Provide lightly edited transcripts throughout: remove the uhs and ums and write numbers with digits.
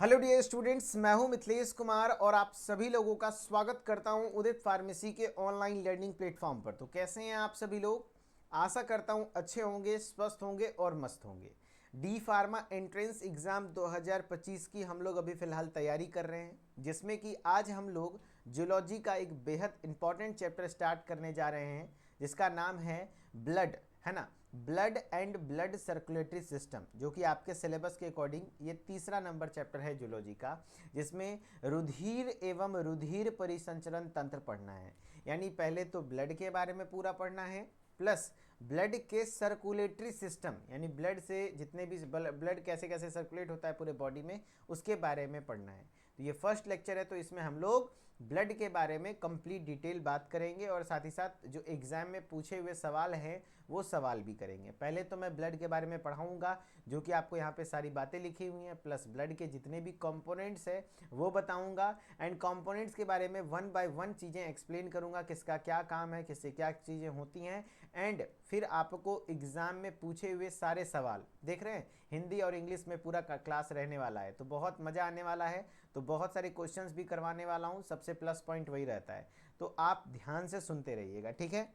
Hello dear students, मैं हूं मिथिलेश कुमार और आप सभी लोगों का स्वागत करता हूं उदित फार्मेसी के ऑनलाइन लर्निंग प्लेटफॉर्म पर। तो कैसे हैं आप सभी लोग? आशा करता हूं अच्छे होंगे, स्वस्थ होंगे और मस्त होंगे। डी फार्मा एंट्रेंस एग्ज़ाम 2025 की हम लोग अभी फ़िलहाल तैयारी कर रहे हैं, जिसमें कि आज हम लोग जूलॉजी का एक बेहद इंपॉर्टेंट चैप्टर स्टार्ट करने जा रहे हैं, जिसका नाम है ब्लड, है ना। Blood and blood circulatory system, जो कि आपके सिलेबस के अकॉर्डिंग ये तीसरा नंबर चैप्टर है जूलॉजी का, जिसमें रुधिर एवं रुधिर परिसंचरण तंत्र पढ़ना है। यानी पहले तो ब्लड के बारे में पूरा पढ़ना है, प्लस ब्लड के सर्कुलेटरी सिस्टम, यानी ब्लड से जितने भी ब्लड कैसे कैसे सर्कुलेट होता है पूरे बॉडी में, उसके बारे में पढ़ना है। तो ये फर्स्ट लेक्चर है, तो इसमें हम लोग ब्लड के बारे में कंप्लीट डिटेल बात करेंगे और साथ ही साथ जो एग्ज़ाम में पूछे हुए सवाल हैं वो सवाल भी करेंगे। पहले तो मैं ब्लड के बारे में पढ़ाऊंगा, जो कि आपको यहाँ पे सारी बातें लिखी हुई हैं, प्लस ब्लड के जितने भी कंपोनेंट्स हैं वो बताऊंगा। एंड कंपोनेंट्स के बारे में वन बाय वन चीज़ें एक्सप्लेन करूंगा, किसका क्या काम है, किससे क्या चीज़ें होती हैं। एंड फिर आपको एग्ज़ाम में पूछे हुए सारे सवाल देख रहे हैं, हिंदी और इंग्लिश में पूरा क्लास रहने वाला है, तो बहुत मज़ा आने वाला है। तो बहुत सारे क्वेश्चंस भी करवाने वाला हूँ, सबसे प्लस पॉइंट वही रहता है, तो आप ध्यान से सुनते रहिएगा, ठीक है।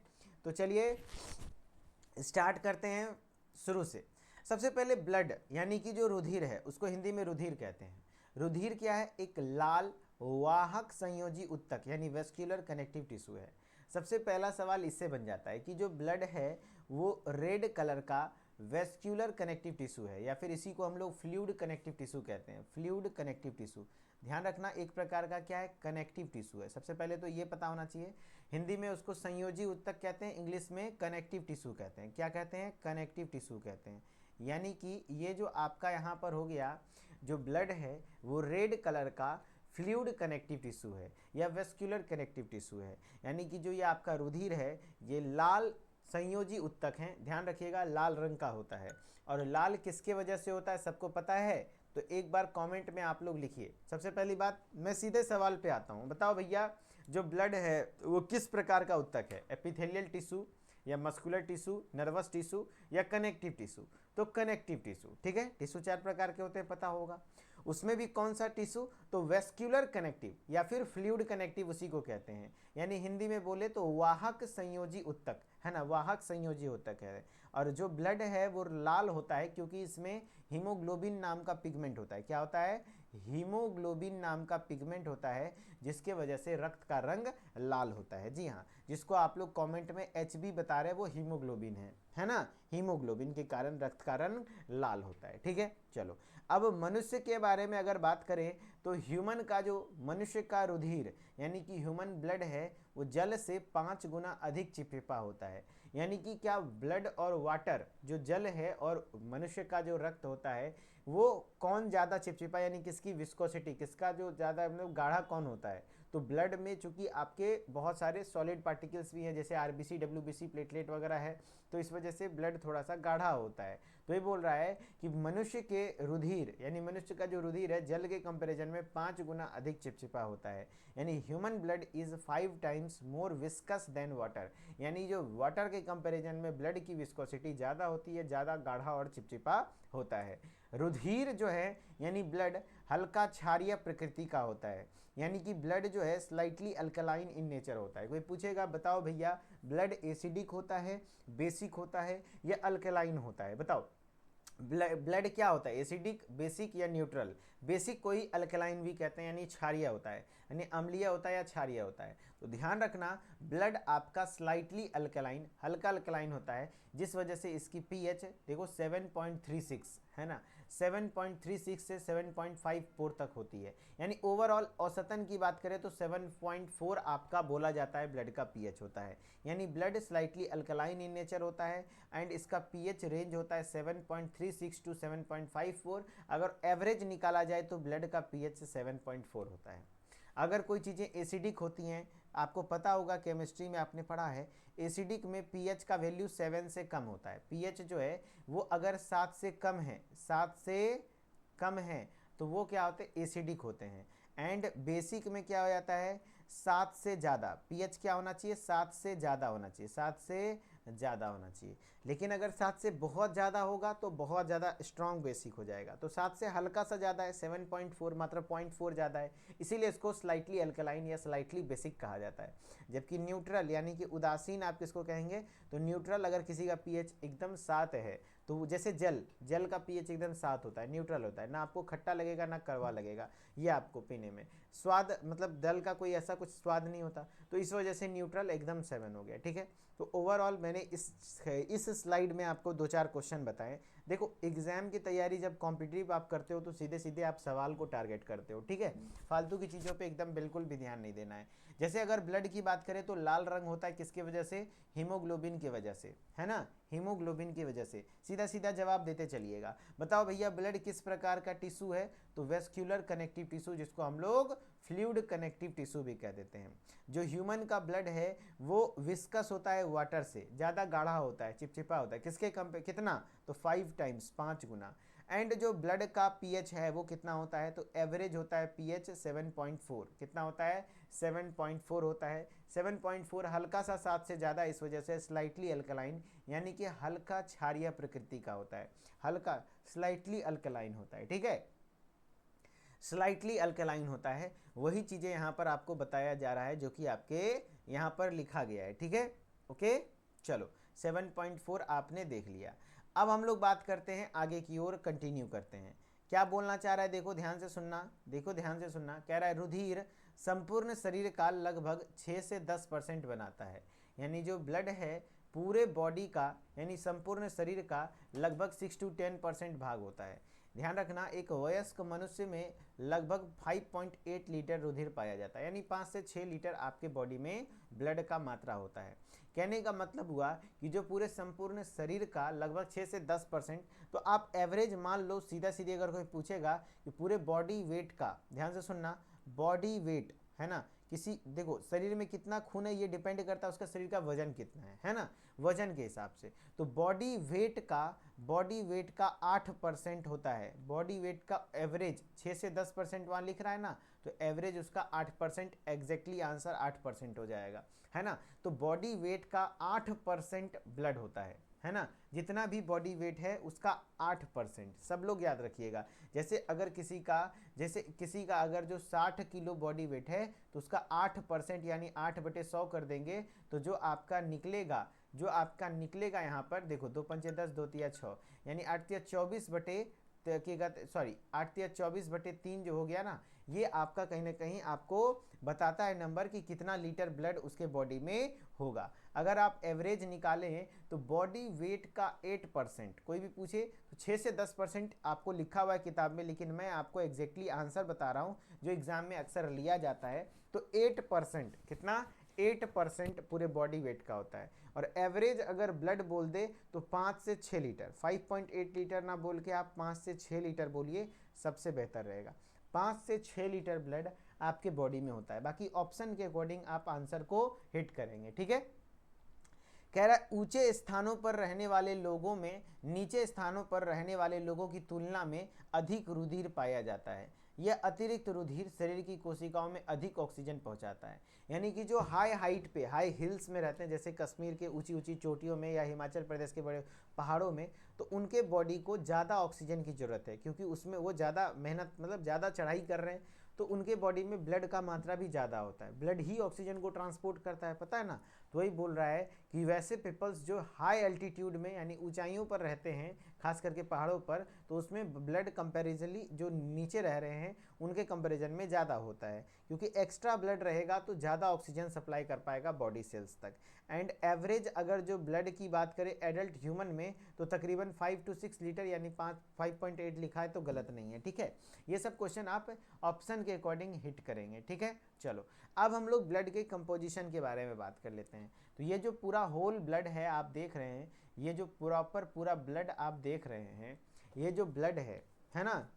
तो चलिए स्टार्ट करते हैं शुरू से। सबसे पहले ब्लड यानी कि जो रुधिर है, उसको हिंदी में रुधिर कहते हैं। रुधिर क्या है? एक लाल वाहक संयोजी उत्तक यानी वेस्क्यूलर कनेक्टिव टिश्यू है। सबसे पहला सवाल इससे बन जाता है कि जो ब्लड है वो रेड कलर का वेस्क्यूलर कनेक्टिव टिश्यू है, या फिर इसी को हम लोग फ्लूइड कनेक्टिव टिश्यू कहते हैं। फ्लूइड कनेक्टिव टिश्यू, ध्यान रखना, एक प्रकार का क्या है, कनेक्टिव टिश्यू है। सबसे पहले तो ये पता होना चाहिए। हिंदी में उसको संयोजी उत्तक कहते हैं, इंग्लिश में कनेक्टिव टिश्यू कहते हैं। क्या कहते हैं? कनेक्टिव टिश्यू कहते हैं। यानी कि ये जो आपका यहाँ पर हो गया, जो ब्लड है वो रेड कलर का फ्लूइड कनेक्टिव टिश्यू है या वेस्क्यूलर कनेक्टिव टिश्यू है। यानी कि जो ये आपका रुधिर है ये लाल संयोजी उत्तक हैं, ध्यान रखिएगा, लाल रंग का होता है। और लाल किसके वजह से होता है सबको पता है? तो एक बार कमेंट में आप लोग लिखिए। सबसे पहली बात, मैं सीधे सवाल पे आता हूँ। बताओ भैया, जो ब्लड है वो किस प्रकार का उत्तक है? एपिथेलियल टिश्यू या मस्कुलर टिश्यू, नर्वस टिश्यू या कनेक्टिव टिश्यू? तो कनेक्टिव टिश्यू, ठीक है। टिश्यू 4 प्रकार के होते हैं, पता होगा। उसमें भी कौन सा टिश्यू? तो वेस्क्यूलर कनेक्टिव या फिर फ्लूइड कनेक्टिव उसी को कहते हैं। यानी हिंदी में बोले तो वाहक संयोजी उत्तक, है ना, वाहक संयोजी उत्तक है। और जो ब्लड है वो लाल होता है क्योंकि इसमें हीमोग्लोबिन नाम का पिगमेंट होता है। क्या होता है? हीमोग्लोबिन नाम का पिगमेंट होता है, जिसके वजह से रक्त का रंग लाल होता है। जी हाँ, जिसको आप लोग कमेंट में HB बता रहे हैं वो हीमोग्लोबिन है ना। हीमोग्लोबिन के कारण रक्त का रंग लाल होता है, ठीक है। चलो, अब मनुष्य के बारे में अगर बात करें तो ह्यूमन का, जो मनुष्य का रुधिर यानी कि ह्यूमन ब्लड है वो जल से 5 गुना अधिक चिपचिपा होता है। यानी कि क्या ब्लड और वाटर, जो जल है और मनुष्य का जो रक्त होता है, वो कौन ज़्यादा चिपचिपा, यानी किसकी विस्कोसिटी, किसका जो ज़्यादा मतलब गाढ़ा कौन होता है? तो ब्लड में चूंकि आपके बहुत सारे सॉलिड पार्टिकल्स भी हैं, जैसे RBC, WBC, प्लेटलेट वगैरह है, तो इस वजह से ब्लड थोड़ा सा गाढ़ा होता है। तो ये बोल रहा है कि मनुष्य के रुधिर यानी मनुष्य का जो रुधिर है जल के कंपैरिजन में 5 गुना अधिक चिपचिपा होता है। यानी human blood is 5 times more viscous than water. यानी जो वाटर के कंपैरिजन में ब्लड की विस्कोसिटी ज़्यादा होती है, ज़्यादा गाढ़ा और चिपचिपा होता है। रुधिर जो है यानी ब्लड हल्का क्षारीय प्रकृति का होता है। यानी कि ब्लड जो है स्लाइटली अल्कलाइन इन नेचर होता है। कोई पूछेगा बताओ भैया ब्लड एसिडिक होता है, बेसिक होता है या अल्कलाइन होता है? बताओ, ब्लड क्या होता है, एसिडिक, बेसिक या न्यूट्रल? बेसिक को ही अल्कलाइन भी कहते हैं, यानी क्षारीय होता है, यानी अम्लीय होता है या क्षारीय होता है। तो ध्यान रखना, ब्लड आपका स्लाइटली अल्कलाइन, हल्का अल्कलाइन होता है, जिस वजह से इसकी पीएच देखो 7.36 है ना, 7.36 से 7.54 तक होती है। यानी ओवरऑल औसतन की बात करें तो 7.4 आपका बोला जाता है ब्लड का पीएच होता है। यानी blood slightly alkaline in nature होता है एंड इसका पीएच रेंज होता है 7.36 टू 7.54। अगर एवरेज निकाला जाए तो ब्लड का पीएच 7.4 होता है। अगर कोई चीज़ें एसिडिक होती हैं, आपको पता होगा केमिस्ट्री में आपने पढ़ा है, एसिडिक में पीएच का वैल्यू 7 से कम होता है। पीएच जो है वो अगर 7 से कम है, 7 से कम है, तो वो क्या होते हैं, एसिडिक होते हैं। एंड बेसिक में क्या हो जाता है, 7 से ज़्यादा, पीएच क्या होना चाहिए, 7 से ज़्यादा होना चाहिए, 7 से ज़्यादा होना चाहिए। लेकिन अगर 7 से बहुत ज़्यादा होगा तो बहुत ज़्यादा स्ट्रॉन्ग बेसिक हो जाएगा। तो 7 से हल्का सा ज़्यादा है, 7.4 मात्र 0.4 ज़्यादा है, इसीलिए इसको स्लाइटली अल्कलाइन या स्लाइटली बेसिक कहा जाता है। जबकि न्यूट्रल यानी कि उदासीन आप किसको कहेंगे, तो न्यूट्रल अगर किसी का पीएच एकदम 7 है, तो जैसे जल का पीएच एकदम 7 होता है, न्यूट्रल होता है, ना आपको खट्टा लगेगा ना कड़वा लगेगा, ये आपको पीने में स्वाद, मतलब जल का कोई ऐसा कुछ स्वाद नहीं होता, तो इस वजह से न्यूट्रल एकदम 7 हो गया। ठीक है, तो ओवरऑल मैंने इस स्लाइड में आपको 2-4 क्वेश्चन बताए। देखो एग्जाम की तैयारी जब कॉम्पिटिटिव आप करते हो तो सीधे सीधे आप सवाल को टारगेट करते हो। ठीक है, फालतू की चीज़ों पे एकदम बिल्कुल भी ध्यान नहीं देना है। जैसे अगर ब्लड की बात करें तो लाल रंग होता है किसकी वजह से, हीमोग्लोबिन की वजह से, है ना, हीमोग्लोबिन की वजह से। सीधा सीधा जवाब देते चलिएगा। बताओ भैया ब्लड किस प्रकार का टिश्यू है, तो वेस्क्यूलर कनेक्टिव टिश्यू, जिसको हम लोग फ्लूइड कनेक्टिव टिश्यू भी कह देते हैं। जो ह्यूमन का ब्लड है वो विस्कस होता है, वाटर से ज़्यादा गाढ़ा होता है, चिपचिपा होता है, किसके कितना, तो 5 टाइम्स, 5 गुना। एंड जो ब्लड का पीएच है वो कितना होता है, तो एवरेज होता है पीएच 7.4, कितना होता है, 7.4 होता है। 7.4 हल्का सा 7 से ज़्यादा, इस वजह से स्लाइटली अल्कलाइन यानी कि हल्का क्षारीय प्रकृति का होता है, हल्का स्लाइटली अल्कलाइन होता है। ठीक है, स्लाइटली अल्कलाइन होता है, वही चीज़ें यहाँ पर आपको बताया जा रहा है जो कि आपके यहाँ पर लिखा गया है। ठीक है, ओके, चलो 7.4 आपने देख लिया। अब हम लोग बात करते हैं आगे की ओर, कंटिन्यू करते हैं। क्या बोलना चाह रहा है, देखो ध्यान से सुनना, देखो ध्यान से सुनना। कह रहा है रुधिर संपूर्ण शरीर का लगभग 6 से 10% बनाता है, यानी जो ब्लड है पूरे बॉडी का यानी संपूर्ण शरीर का लगभग 6 to 10% भाग होता है। ध्यान रखना, एक वयस्क मनुष्य में लगभग 5.8 लीटर रुधिर पाया जाता है, यानी 5 से 6 लीटर आपके बॉडी में ब्लड का मात्रा होता है। कहने का मतलब हुआ कि जो पूरे संपूर्ण शरीर का लगभग 6 से 10%, तो आप एवरेज मान लो, सीधा सीधे अगर कोई पूछेगा कि पूरे बॉडी वेट का, ध्यान से सुनना, बॉडी वेट है ना, किसी देखो शरीर में कितना खून है ये डिपेंड करता है उसका शरीर का वजन कितना है ना, वजन के हिसाब से। तो बॉडी वेट का 8% होता है, बॉडी वेट का एवरेज 6 से 10% वहाँ लिख रहा है ना, तो एवरेज उसका 8%, एग्जैक्टली आंसर 8% हो जाएगा, है ना। तो बॉडी वेट का 8% ब्लड होता है ना, जितना भी बॉडी वेट है उसका 8%, सब लोग याद रखिएगा। जैसे अगर किसी का अगर जो 60 किलो बॉडी वेट है तो उसका 8% यानी 8/100 कर देंगे, तो जो आपका निकलेगा यहाँ पर देखो, 2 पंचे 10, 2 तिया 6, यानी 8 तिया 24 बटे, सॉरी 8 तिया 24/3 जो हो गया ना, ये आपका कहीं ना कहीं आपको बताता है नंबर कि कितना लीटर ब्लड उसके बॉडी में होगा। अगर आप एवरेज निकालें तो बॉडी वेट का 8%, कोई भी पूछे तो 6 से 10% आपको लिखा हुआ है किताब में, लेकिन मैं आपको एग्जैक्टली आंसर बता रहा हूँ जो एग्जाम में अक्सर लिया जाता है। तो 8%, कितना, 8% पूरे बॉडी वेट का होता है। और एवरेज अगर ब्लड बोल दे तो 5 से 6 लीटर, 5.8 लीटर ना बोल के आप 5 से 6 लीटर बोलिए, सबसे बेहतर रहेगा। 5 से 6 लीटर ब्लड आपके बॉडी में होता है। बाकी ऑप्शन के अकॉर्डिंग आप आंसर को हिट करेंगे। ठीक है, कह रहा है ऊंचे स्थानों पर रहने वाले लोगों में नीचे स्थानों पर रहने वाले लोगों की तुलना में अधिक रुधिर पाया जाता है। यह अतिरिक्त रुधिर शरीर की कोशिकाओं में अधिक ऑक्सीजन पहुंचाता है। यानी कि जो हाई हाइट पे, हाई हिल्स में रहते हैं, जैसे कश्मीर के ऊंची ऊंची चोटियों में या हिमाचल प्रदेश के बड़े पहाड़ों में, तो उनके बॉडी को ज़्यादा ऑक्सीजन की ज़रूरत है, क्योंकि उसमें वो ज़्यादा मेहनत, मतलब ज़्यादा चढ़ाई कर रहे हैं, तो उनके बॉडी में ब्लड का मात्रा भी ज़्यादा होता है। ब्लड ही ऑक्सीजन को ट्रांसपोर्ट करता है, पता है ना। तो वही बोल रहा है कि वैसे पीपल्स जो हाई एल्टीट्यूड में यानी ऊंचाइयों पर रहते हैं, खास करके पहाड़ों पर, तो उसमें ब्लड कंपैरेजनली जो नीचे रह रहे हैं उनके कंपैरिजन में ज़्यादा होता है, क्योंकि एक्स्ट्रा ब्लड रहेगा तो ज़्यादा ऑक्सीजन सप्लाई कर पाएगा बॉडी सेल्स तक। एंड एवरेज अगर जो ब्लड की बात करें एडल्ट ह्यूमन में, तो तकरीबन 5 to 6 लीटर यानी 5.8 लिखा है तो गलत नहीं है। ठीक है, ये सब क्वेश्चन आप ऑप्शन के अकॉर्डिंग हिट करेंगे। ठीक है, चलो अब हम लोग ब्लड के कंपोजिशन के बारे में बात कर लेते हैं। तो ये जो पूरा होल ब्लड है आप देख रहे हैं, ये जो प्रॉपर पूरा ब्लड आप देख रहे हैं, ये जो ब्लड है ना,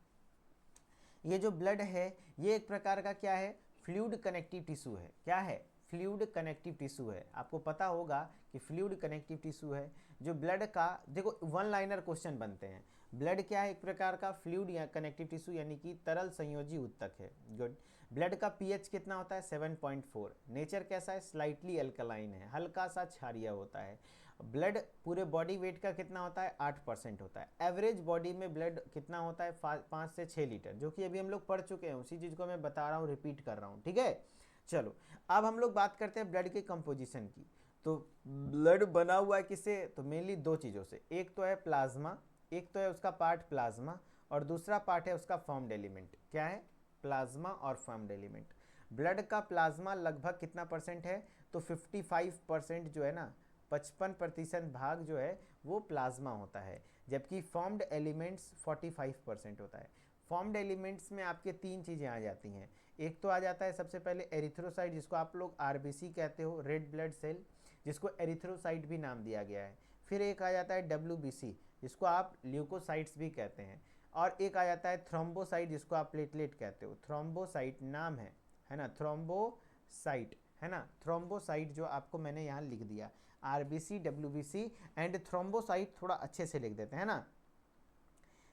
ये जो ब्लड है ये एक प्रकार का क्या है, फ्लूइड कनेक्टिव टिश्यू है। क्या है, फ्लूइड कनेक्टिव टिश्यू है। आपको पता होगा कि फ्लूइड कनेक्टिव टिश्यू है जो ब्लड का, देखो वन लाइनर क्वेश्चन बनते हैं। ब्लड क्या है, एक प्रकार का फ्लूइड या कनेक्टिव टिश्यू यानी कि तरल संयोजी ऊतक है। गुड। ब्लड का पीएच कितना होता है, 7.4। नेचर कैसा है, स्लाइटली अल्कलाइन है, हल्का सा क्षारीय होता है। ब्लड पूरे बॉडी वेट का कितना होता है, 8% होता है। एवरेज बॉडी में ब्लड कितना होता है, 5 से 6 लीटर, जो कि अभी हम लोग पढ़ चुके हैं, उसी चीज़ को मैं बता रहा हूँ, रिपीट कर रहा हूँ, ठीक है। चलो अब हम लोग बात करते हैं ब्लड के कंपोजिशन की। तो ब्लड बना हुआ है किससे, तो मेनली दो चीज़ों से, एक तो है प्लाज्मा, एक तो है उसका पार्ट प्लाज्मा, और दूसरा पार्ट है उसका फॉर्म्ड एलिमेंट। क्या है, प्लाज्मा और फॉर्म्ड एलिमेंट। ब्लड का प्लाज्मा लगभग कितना परसेंट है, तो 55% जो है ना, 55% भाग जो है वो प्लाज्मा होता है, जबकि फॉर्म्ड एलिमेंट्स 45% होता है। फॉर्म्ड एलिमेंट्स में आपके तीन चीज़ें आ जाती हैं। एक तो आ जाता है सबसे पहले एरिथ्रोसाइट, जिसको आप लोग आरबीसी कहते हो, रेड ब्लड सेल, जिसको एरिथ्रोसाइट भी नाम दिया गया है। फिर एक आ जाता है डब्ल्यूबीसी, जिसको आप ल्यूकोसाइट्स भी कहते हैं। और एक आ जाता है थ्रोम्बोसाइट, जिसको आप प्लेटलेट कहते हो। थ्रोम्बोसाइट नाम है ना, थ्रोम्बोसाइट है ना, थ्रोम्बोसाइट जो आपको मैंने यहाँ लिख दिया, आरबीसी, डब्ल्यूबीसी एंड थ्रोम्बोसाइट, थोड़ा अच्छे से लिख देते हैं ना।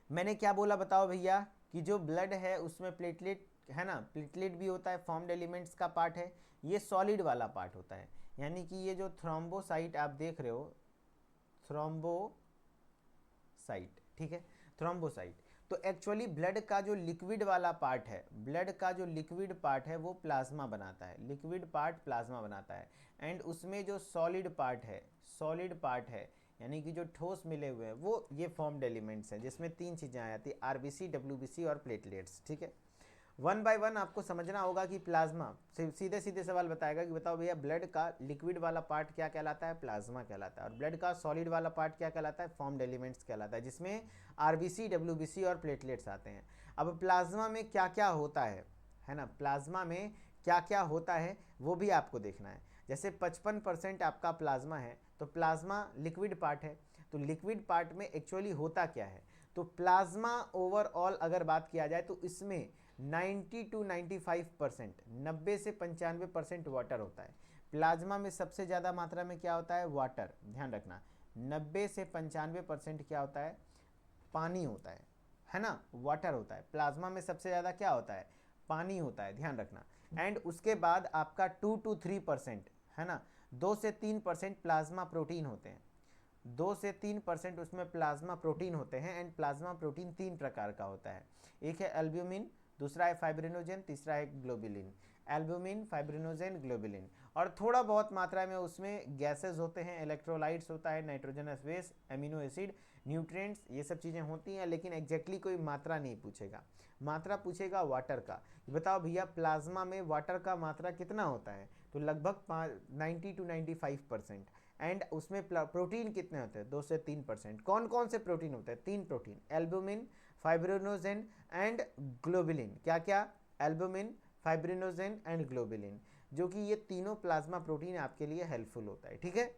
मैंने क्या बोला बताओ भैया, कि जो ब्लड है उसमें प्लेटलेट है ना, प्लेटलेट भी होता है, फॉर्म्ड एलिमेंट्स का पार्ट है, ये सॉलिड वाला पार्ट होता है। यानी कि ये जो थ्रोम्बोसाइट आप देख रहे हो, थ्रोम्बोसाइट, ठीक है, थ्रोम्बोसाइट, तो एक्चुअली ब्लड का जो लिक्विड वाला पार्ट है, ब्लड का जो लिक्विड पार्ट है वो प्लाज्मा बनाता है, लिक्विड पार्ट प्लाज्मा बनाता है। एंड उसमें जो सॉलिड पार्ट है, सॉलिड पार्ट है, यानी कि जो ठोस मिले हुए हैं, वो ये फॉर्म्ड एलिमेंट्स हैं, जिसमें तीन चीज़ें आ जाती है, आरबीसी, डब्ल्यूबीसी और प्लेटलेट्स, ठीक है। वन बाय वन आपको समझना होगा कि प्लाज्मा, सीधे सीधे सवाल बताएगा कि बताओ भैया ब्लड का लिक्विड वाला पार्ट क्या कहलाता है, प्लाज्मा कहलाता है, और ब्लड का सॉलिड वाला पार्ट क्या कहलाता है, फॉर्म्ड एलिमेंट्स कहलाता है, जिसमें आरबीसी, डब्ल्यूबीसी और प्लेटलेट्स आते हैं। अब प्लाज्मा में क्या क्या होता है ना, प्लाज्मा में क्या क्या होता है वो भी आपको देखना है। जैसे 55% आपका प्लाज्मा है, तो प्लाज्मा लिक्विड पार्ट है, तो लिक्विड पार्ट में एक्चुअली होता क्या है, तो प्लाज्मा ओवरऑल अगर बात किया जाए तो इसमें 90 टू 95%, 90 से 95% वाटर होता है। प्लाज्मा में सबसे ज़्यादा मात्रा में क्या होता है, वाटर, ध्यान रखना, 90 से 95% क्या होता है, पानी होता है ना, वाटर होता है। प्लाज्मा में सबसे ज़्यादा क्या होता है, पानी होता है, ध्यान रखना। एंड उसके बाद आपका 2 to 3% है ना, 2 से 3% प्लाज्मा प्रोटीन होते हैं, 2 से 3% उसमें प्लाज्मा प्रोटीन होते हैं। एंड प्लाज्मा प्रोटीन तीन प्रकार का होता है, एक है एल्ब्यूमिन, दूसरा है फाइब्रिनोजेन, तीसरा है ग्लोबुलिन। Albumin, fibrinogen, globulin. और थोड़ा बहुत मात्रा में उसमें गैसेस होते हैं, इलेक्ट्रोलाइट्स होता है, nitrogenous base, amino acid, nutrients, ये सब चीज़ें होती हैं, लेकिन एग्जैक्टली कोई मात्रा नहीं पूछेगा। मात्रा पूछेगा वाटर का, बताओ भैया प्लाज्मा में वाटर का मात्रा कितना होता है, तो लगभग 90 to 95%। एंड उसमें प्रोटीन कितने होते हैं, 2 से 3%। कौन कौन से प्रोटीन होते हैं, तीन protein, albumin, fibrinogen and globulin. क्या क्या, एल्ब्यूमिन, फाइब्रिनोजेन एंड ग्लोबुलिन, जो कि ये तीनों प्लाज्मा प्रोटीन आपके लिए हेल्पफुल होता है, ठीक है।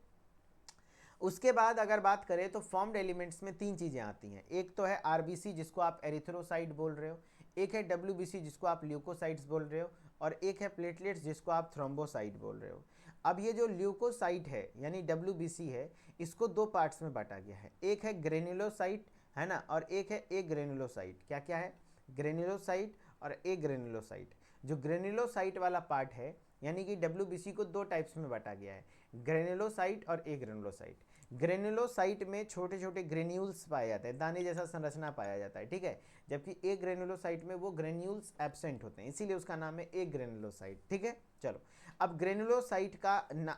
उसके बाद अगर बात करें तो फॉर्म्ड एलिमेंट्स में तीन चीज़ें आती हैं, एक तो है आरबीसी, जिसको आप एरिथ्रोसाइट बोल रहे हो, एक है डब्ल्यूबीसी, जिसको आप ल्यूकोसाइट्स बोल रहे हो, और एक है प्लेटलेट्स, जिसको आप थ्रोम्बोसाइट बोल रहे हो। अब ये जो ल्यूकोसाइट है यानी डब्ल्यूबीसी है, इसको दो पार्ट्स में बांटा गया है, एक है ग्रेनुलोसाइट है ना, और एक है ए ग्रेनुलोसाइट। क्या क्या है, ग्रेनुलोसाइट और ए ग्रेनुलोसाइट। जो ग्रेनुलोसाइट वाला पार्ट है यानी कि डब्ल्यूबीसी को दो टाइप्स में बांटा गया है, ग्रेनुलोसाइट और ए ग्रेनुलोसाइट। ग्रेनुलोसाइट में छोटे छोटे ग्रेन्यूल्स पाए जाते हैं, दाने जैसा संरचना पाया जाता है, ठीक है, जबकि ए ग्रेनुलोसाइट में वो ग्रेन्यूल्स एब्सेंट होते हैं, इसीलिए उसका नाम है ए ग्रेनुलोसाइट, ठीक है। चलो अब ग्रेनुलोसाइट का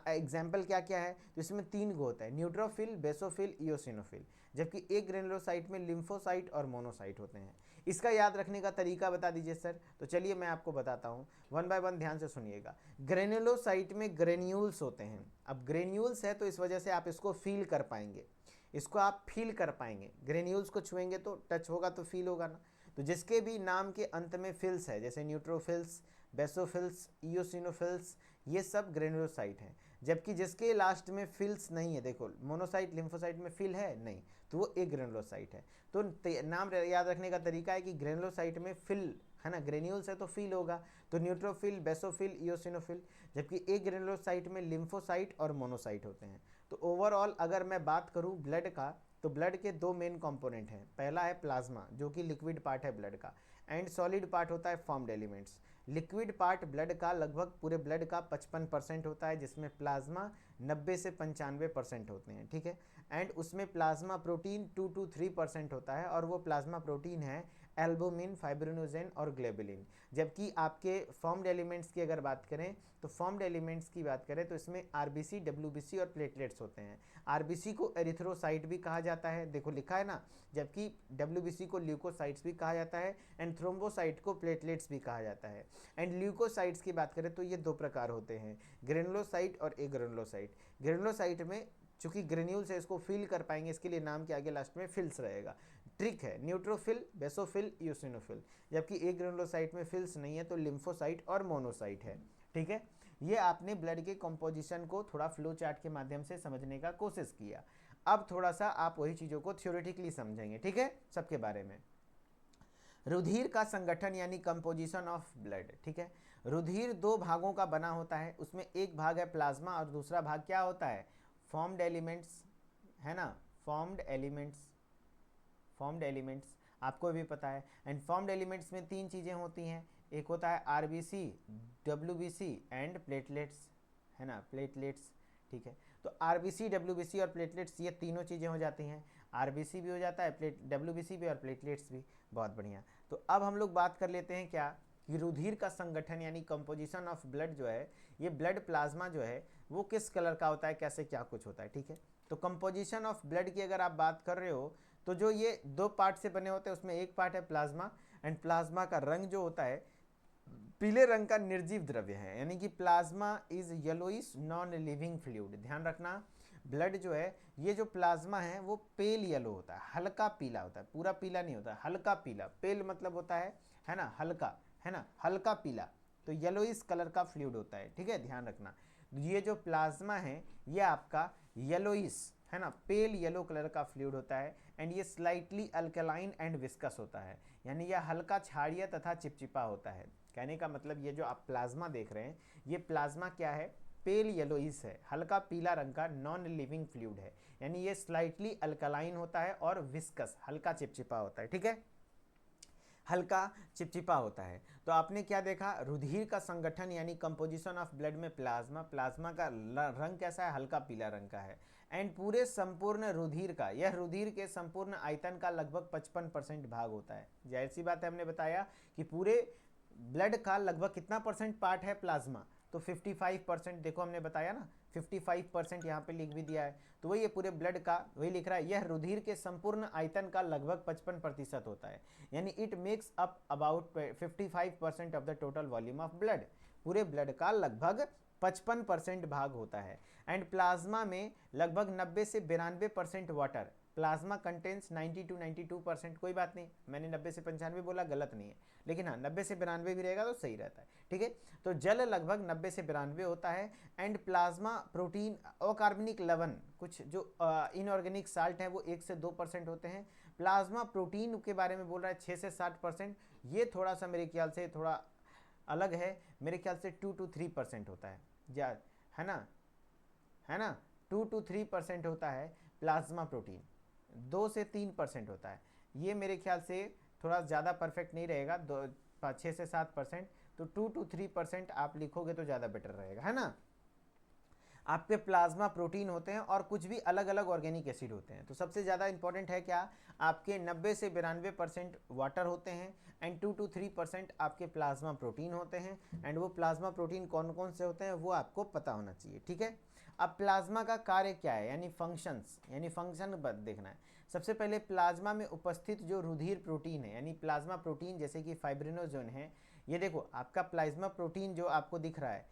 एग्जाम्पल क्या क्या है, तो इसमें तीन गो होता है, न्यूट्रोफिल, बेसोफिल, इयोसिनोफिल, जबकि एक ग्रेनुलोसाइट में लिम्फोसाइट और मोनोसाइट होते हैं। इसका याद रखने का तरीका बता दीजिए सर, तो चलिए मैं आपको बताता हूँ, वन बाय वन ध्यान से सुनिएगा। ग्रेनुलोसाइट में ग्रेन्यूल्स होते हैं, अब ग्रेन्यूल्स है तो इस वजह से आप इसको फील कर पाएंगे, इसको आप फील कर पाएंगे, ग्रेन्यूल्स को छुएंगे तो टच होगा तो फील होगा ना। तो जिसके भी नाम के अंत में फिल्स है, जैसे न्यूट्रोफिल्स, बेसोफिल्स, इयोसिनोफिल्स, ये सब ग्रेनुलोसाइट हैं। जबकि जिसके लास्ट में फिल्स नहीं है, देखो मोनोसाइट, लिम्फोसाइट में फिल है नहीं, तो वो एक ग्रेनुलोसाइट है। तो नाम याद रखने का तरीका है कि ग्रेनुलोसाइट में फिल है ना, ग्रेन्यूल्स है तो फिल होगा, तो न्यूट्रोफिल, बेसोफिल, इयोसिनोफिल, जबकि एक ग्रेनुलोसाइट में लिम्फोसाइट और मोनोसाइट होते हैं। तो ओवरऑल अगर मैं बात करूं ब्लड का, तो ब्लड के दो मेन कंपोनेंट हैं, पहला है प्लाज्मा जो कि लिक्विड पार्ट है ब्लड का, एंड सॉलिड पार्ट होता है formed elements. Liquid part blood का लगभग पूरे ब्लड का 55% होता है, जिसमें प्लाज्मा 90 से 95% होते हैं, ठीक है। एंड उसमें प्लाज्मा प्रोटीन 2 to 3% होता है, और वो प्लाज्मा प्रोटीन है एल्बुमिन, फाइब्रिनोजेन और ग्लोबुलिन। जबकि आपके फॉर्म्ड एलिमेंट्स की अगर बात करें तो फॉर्म्ड एलिमेंट्स की बात करें तो इसमें आरबीसी, डब्ल्यूबीसी और प्लेटलेट्स होते हैं। आरबीसी को एरिथ्रोसाइट भी कहा जाता है, देखो लिखा है ना, जबकि डब्ल्यूबीसी को ल्यूकोसाइट्स भी कहा जाता है, एंड थ्रोम्बोसाइट को प्लेटलेट्स भी कहा जाता है। एंड ल्यूकोसाइट्स की बात करें तो ये दो प्रकार होते हैं, ग्रेनुलोसाइट और एग्रेनुलोसाइट। ग्रेनुलोसाइट में चूंकि ग्रेन्यूल से इसको फिल कर पाएंगे, इसके लिए नाम के आगे लास्ट में फिल्स रहेगा। ट्रिक है, न्यूट्रोफिल, बेसोफिल, यूसिनोफिल। जबकि एक ग्रेनुलोसाइट में फिल्स नहीं है तो लिम्फोसाइट और मोनोसाइट है, ठीक है। ये आपने ब्लड के कंपोजिशन को थोड़ा फ्लो चार्ट के माध्यम से समझने का कोशिश किया। अब थोड़ा सा आप वही चीज़ों को थ्योरेटिकली समझेंगे, ठीक है, सबके बारे में। रुधिर का संगठन यानी कंपोजिशन ऑफ ब्लड, ठीक है। रुधिर दो भागों का बना होता है, उसमें एक भाग है प्लाज्मा और दूसरा भाग क्या होता है, फॉर्म्ड एलिमेंट्स, है ना, फॉर्म्ड एलिमेंट्स। फॉर्म्ड एलिमेंट्स आपको भी पता है। एंड फॉर्म्ड एलिमेंट्स में तीन चीज़ें होती हैं, एक होता है आरबीसी, डब्ल्यूबीसी एंड प्लेटलेट्स, है ना, प्लेटलेट्स, ठीक है। तो आरबीसी, डब्ल्यूबीसी और प्लेटलेट्स ये तीनों चीज़ें हो जाती हैं, आरबीसी भी हो जाता है, डब्ल्यूबीसी भी और प्लेटलेट्स भी। बहुत बढ़िया। तो अब हम लोग बात कर लेते हैं क्या कि रुधिर का संगठन यानी कंपोजिशन ऑफ ब्लड जो है, ये ब्लड प्लाज्मा जो है वो किस कलर का होता है, कैसे क्या कुछ होता है, ठीक है। तो कंपोजिशन ऑफ ब्लड की अगर आप बात कर रहे हो तो जो ये दो पार्ट से बने होते हैं उसमें एक पार्ट है प्लाज्मा, एंड प्लाज्मा का रंग जो होता है पीले रंग का निर्जीव द्रव्य है, यानी कि plasma is yellowish non living fluid. ध्यान रखना, ब्लड जो है, ये जो प्लाज्मा है वो पेल येलो होता है, हल्का पीला होता है, पूरा पीला नहीं होता, हल्का पीला। पेल मतलब होता है ना, हल्का, है ना, हल्का पीला। तो येलोइश कलर का फ्लूइड होता है, ठीक है, ध्यान रखना। ये जो प्लाज्मा है ये आपका येलोइश, है ना, पेल येलो कलर का फ्लूइड होता है, एंड ये स्लाइटली अल्कलाइन एंड विस्कस होता है, यानी यह हल्का क्षारीय तथा चिपचिपा होता है। कहने का मतलब ये जो आप प्लाज्मा देख रहे हैं, ये प्लाज्मा क्या है, पेल येलोइश है, हल्का पीला रंग का नॉन लिविंग फ्लूइड है, यानी ये स्लाइटली अल्कलाइन होता है और विस्कस, हल्का चिपचिपा होता है, ठीक है, हल्का चिपचिपा होता है। तो आपने क्या देखा, रुधिर का संगठन यानी कंपोजिशन ऑफ ब्लड में प्लाज्मा, प्लाज्मा का रंग कैसा है, हल्का पीला रंग का है। एंड पूरे संपूर्ण रुधिर का, यह रुधिर के संपूर्ण आयतन का लगभग 55% भाग होता है। जाहिर सी बात है, हमने बताया कि पूरे ब्लड का लगभग कितना परसेंट पार्ट है प्लाज्मा, तो 55%, देखो हमने बताया ना 55% यहाँ पे लिख भी दिया है। तो वही ये पूरे ब्लड का वही लिख रहा है, यह रुधिर के संपूर्ण आयतन का लगभग 55% होता है, यानी it makes up about 55% of the total volume of blood. पूरे ब्लड का लगभग 55% भाग होता है। एंड प्लाज्मा में लगभग 90 से 92% वाटर, प्लाज्मा कंटेंस 90 to 92%, कोई बात नहीं, मैंने 90 से 95 बोला, गलत नहीं है, लेकिन हाँ 90 से 92 भी रहेगा तो सही रहता है, ठीक है। तो जल लगभग 90 से 92 होता है। एंड प्लाज्मा प्रोटीन, अकार्बनिक लवण, कुछ जो इनऑर्गेनिक साल्ट है वो 1 से 2% होते हैं। प्लाज्मा प्रोटीन के बारे में बोल रहा है 6 से 60%, ये थोड़ा सा मेरे ख्याल से थोड़ा अलग है, मेरे ख्याल से 2 to 3% होता है, या है ना 2 to 3% होता है प्लाज्मा प्रोटीन, 2 से 3% होता है। ये मेरे ख्याल से थोड़ा ज़्यादा परफेक्ट नहीं रहेगा, 6 से 7%, तो 2 to 3% आप लिखोगे तो ज़्यादा बेटर रहेगा, है ना। आपके प्लाज्मा प्रोटीन होते हैं और कुछ भी अलग अलग ऑर्गेनिक एसिड होते हैं। तो सबसे ज़्यादा इंपॉर्टेंट है क्या, आपके 90 से 92% वाटर होते हैं, एंड 2 to 3% आपके प्लाज्मा प्रोटीन होते हैं। एंड वो प्लाज्मा प्रोटीन कौन कौन से होते हैं वो आपको पता होना चाहिए, ठीक है। अब प्लाज्मा का कार्य क्या है, यानी फंक्शंस, यानी फंक्शन देखना है। सबसे पहले प्लाज्मा में उपस्थित जो रुधिर प्रोटीन है, यानी प्लाज्मा प्रोटीन जैसे कि फाइब्रिनोजेन है, ये देखो आपका प्लाज्मा प्रोटीन जो आपको दिख रहा है,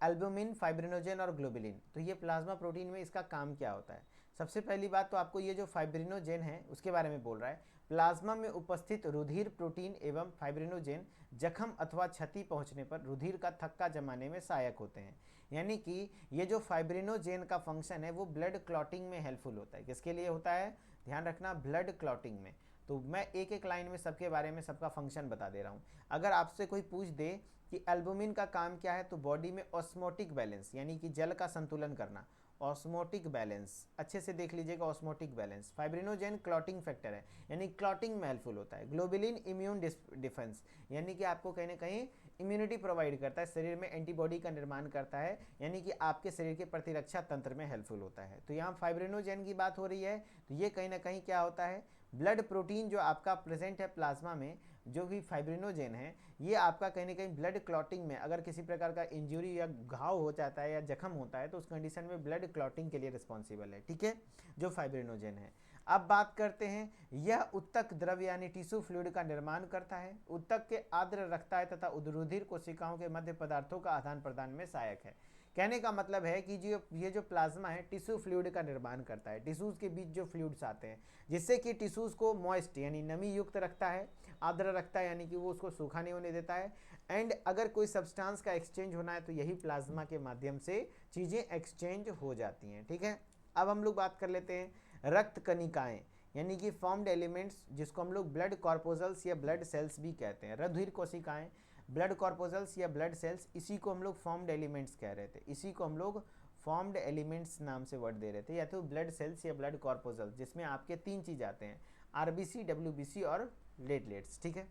एल्बुमिन, फाइब्रिनोजेन और ग्लोबुलिन, तो ये प्लाज्मा प्रोटीन में इसका काम क्या होता है। सबसे पहली बात तो आपको ये जो फाइब्रिनोजेन है उसके बारे में बोल रहा है, प्लाज्मा में उपस्थित रुधिर प्रोटीन एवं फाइब्रिनोजेन जख्म अथवा क्षति पहुंचने पर रुधिर का थक्का जमाने में सहायक होते हैं। यानी कि ये जो फाइब्रिनोजेन का फंक्शन है वो ब्लड क्लॉटिंग में हेल्पफुल होता है। किसके लिए होता है, ध्यान रखना, ब्लड क्लॉटिंग में। तो मैं एक एक लाइन में सबके बारे में सबका फंक्शन बता दे रहा हूँ। अगर आपसे कोई पूछ दे कि एल्बुमिन का काम क्या है, तो बॉडी में ऑस्मोटिक बैलेंस यानी कि जल का संतुलन करना, ऑस्मोटिक बैलेंस, अच्छे से देख लीजिएगा osmotic balance. Fibrinogen clotting factor है, यानी क्लॉटिंग में हेल्पफुल होता है। ग्लोबुलिन इम्यून डिफेंस, यानी कि आपको कहीं ना कहीं इम्यूनिटी प्रोवाइड करता है, शरीर में एंटीबॉडी का निर्माण करता है, यानी कि आपके शरीर के प्रतिरक्षा तंत्र में हेल्पफुल होता है। तो यहाँ फाइब्रिनोजेन की बात हो रही है, तो ये कहीं ना कहीं क्या होता है, ब्लड प्रोटीन जो आपका प्रेजेंट है प्लाज्मा में, जो भी फाइब्रिनोजेन है, ये आपका कहीं ना कहीं ब्लड क्लॉटिंग में, अगर किसी प्रकार का इंजरी या घाव हो जाता है या जख्म होता है तो उस कंडीशन में ब्लड क्लॉटिंग के लिए रिस्पॉन्सिबल है, ठीक है, जो फाइब्रिनोजेन है। अब बात करते हैं, यह उत्तक द्रव्य यानी टिश्यू फ्लूइड का निर्माण करता है, उत्तक के आर्द्र रखता है तथा रुधिर कोशिकाओं के मध्य पदार्थों का आदान प्रदान में सहायक है। कहने का मतलब है कि जो ये जो प्लाज्मा है टिश्यू फ्लूइड का निर्माण करता है, टिश्यूज के बीच जो फ्लूइड्स आते हैं, जिससे कि टिश्यूज को मॉइस्ट यानी नमी युक्त रखता है, आर्द्र रखता है यानी कि वो उसको सूखा नहीं होने देता है। एंड अगर कोई सब्सटेंस का एक्सचेंज होना है तो यही प्लाज्मा के माध्यम से चीज़ें एक्सचेंज हो जाती हैं, ठीक है। अब हम लोग बात कर लेते हैं रक्त कणिकाएं, यानी कि फॉर्म्ड एलिमेंट्स, जिसको हम लोग ब्लड कॉर्पोजल्स या ब्लड सेल्स भी कहते हैं। रुधिर कोशिकाएं, ब्लड कॉर्पोजल्स या ब्लड सेल्स, इसी को हम लोग फॉर्म्ड एलिमेंट्स कह रहे थे, इसी को हम लोग फॉर्म्ड एलिमेंट्स नाम से वर्ड दे रहे थे, या तो ब्लड सेल्स या ब्लड कॉर्पोजल्स, जिसमें आपके 3 चीज आते हैं, आरबीसी, डब्ल्यूबीसी और प्लेटलेट्स, ठीक है।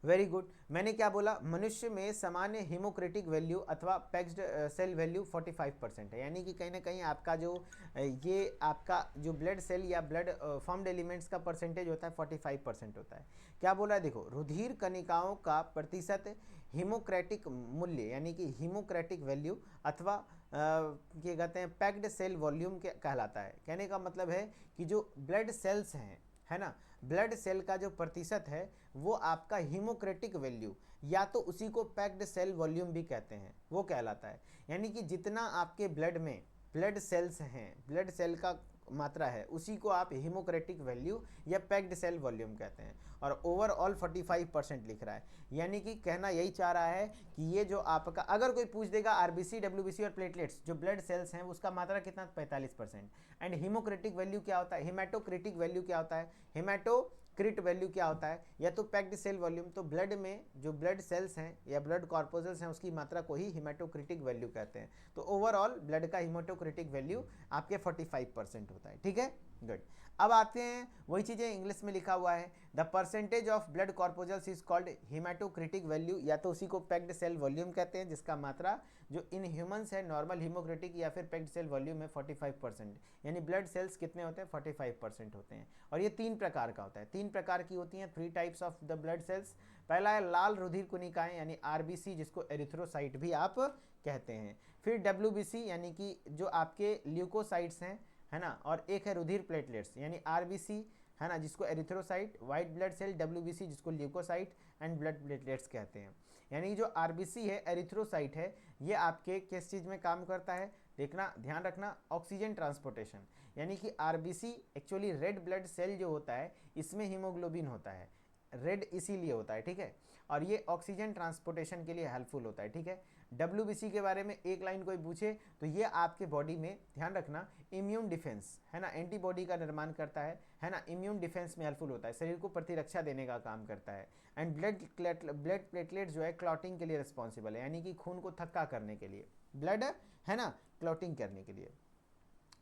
Very good. मैंने क्या बोला, मनुष्य में सामान्य हीमोक्रेटिक वैल्यू अथवा पैक्ड सेल वैल्यू 45% है, यानी कि कहीं ना कहीं आपका जो ये आपका जो ब्लड सेल या ब्लड फॉर्म्ड एलिमेंट्स का परसेंटेज होता है 45% होता है। क्या बोला है, देखो, रुधिर कणिकाओं का प्रतिशत हीमोक्रेटिक मूल्य यानी कि हीमोक्रेटिक वैल्यू अथवा क्या कहते हैं पैक्ड सेल वॉल्यूम के कहलाता है। कहने का मतलब है कि जो ब्लड सेल्स हैं, है ना, ब्लड सेल का जो प्रतिशत है वो आपका हीमोक्रेटिक वैल्यू या तो उसी को पैक्ड सेल वॉल्यूम भी कहते हैं, वो कहलाता है। यानी कि जितना आपके ब्लड में ब्लड सेल्स हैं, ब्लड सेल का मात्रा है, उसी को आप हीमोक्रेटिक वैल्यू या पैक्ड सेल वॉल्यूम कहते हैं। और ओवरऑल 45% लिख रहा है, यानी कि कहना यही चाह रहा है कि ये जो आपका, अगर कोई पूछ देगा आरबीसी, डब्ल्यूबीसी और प्लेटलेट्स जो ब्लड सेल्स हैं उसका मात्रा कितना, 45%। एंड हीमोक्रेटिक वैल्यू क्या होता है, हिमेटोक्रिटिक वैल्यू क्या होता है, हिमेटोक्रिट वैल्यू क्या होता है, या तो पैक्ड सेल वॉल्यूम, तो ब्लड में जो ब्लड सेल्स हैं या ब्लड कॉर्पोजल्स हैं उसकी मात्रा को ही हिमेटोक्रिटिक वैल्यू कहते हैं। तो ओवरऑल ब्लड का हिमेटोक्रिटिक वैल्यू आपके 45% होता है, ठीक है, गुड। अब आते हैं, वही चीज़ें इंग्लिश में लिखा हुआ है, the percentage of blood corpuscles is called haematocrit value, या तो उसी को पैक्ड सेल वॉल्यूम कहते हैं, जिसका मात्रा जो इन ह्यूमंस है नॉर्मल हीमोक्रेटिक या फिर पैक्ड सेल वॉल्यूम में 45%, यानी ब्लड सेल्स कितने होते हैं, 45% होते हैं। और ये 3 प्रकार का होता है, 3 प्रकार की होती हैं, 3 types of the blood cells. पहला है लाल रुधिर कणिकाएं यानी आरबीसी, जिसको एरिथ्रोसाइट भी आप कहते हैं। फिर डब्ल्यूबीसी यानी कि जो आपके ल्यूकोसाइट्स हैं, है ना, और एक है रुधिर प्लेटलेट्स यानी आरबीसी, है ना, जिसको erythrocyte, white blood cell, WBC जिसको ल्यूकोसाइट एंड ब्लड प्लेटलेट्स कहते हैं। यानी जो आरबीसी है, एरिथ्रोसाइट है, ये आपके किस चीज़ में काम करता है, देखना, ध्यान रखना, ऑक्सीजन ट्रांसपोर्टेशन। यानी कि RBC actually red blood cell जो होता है इसमें हीमोग्लोबिन होता है, रेड इसीलिए होता है, ठीक है, और ये ऑक्सीजन ट्रांसपोर्टेशन के लिए हेल्पफुल होता है, ठीक है। डब्ल्यूबीसी के बारे में एक लाइन कोई पूछे तो ये आपके बॉडी में, ध्यान रखना, इम्यून डिफेंस, है ना, एंटीबॉडी का निर्माण करता है ना, इम्यून डिफेंस में हेल्पफुल होता है, शरीर को प्रतिरक्षा देने का काम करता है। एंड ब्लड प्लेटलेट जो है क्लॉटिंग के लिए रिस्पॉन्सिबल है, यानी कि खून को थक्का करने के लिए, ब्लड, है ना, क्लॉटिंग करने के लिए।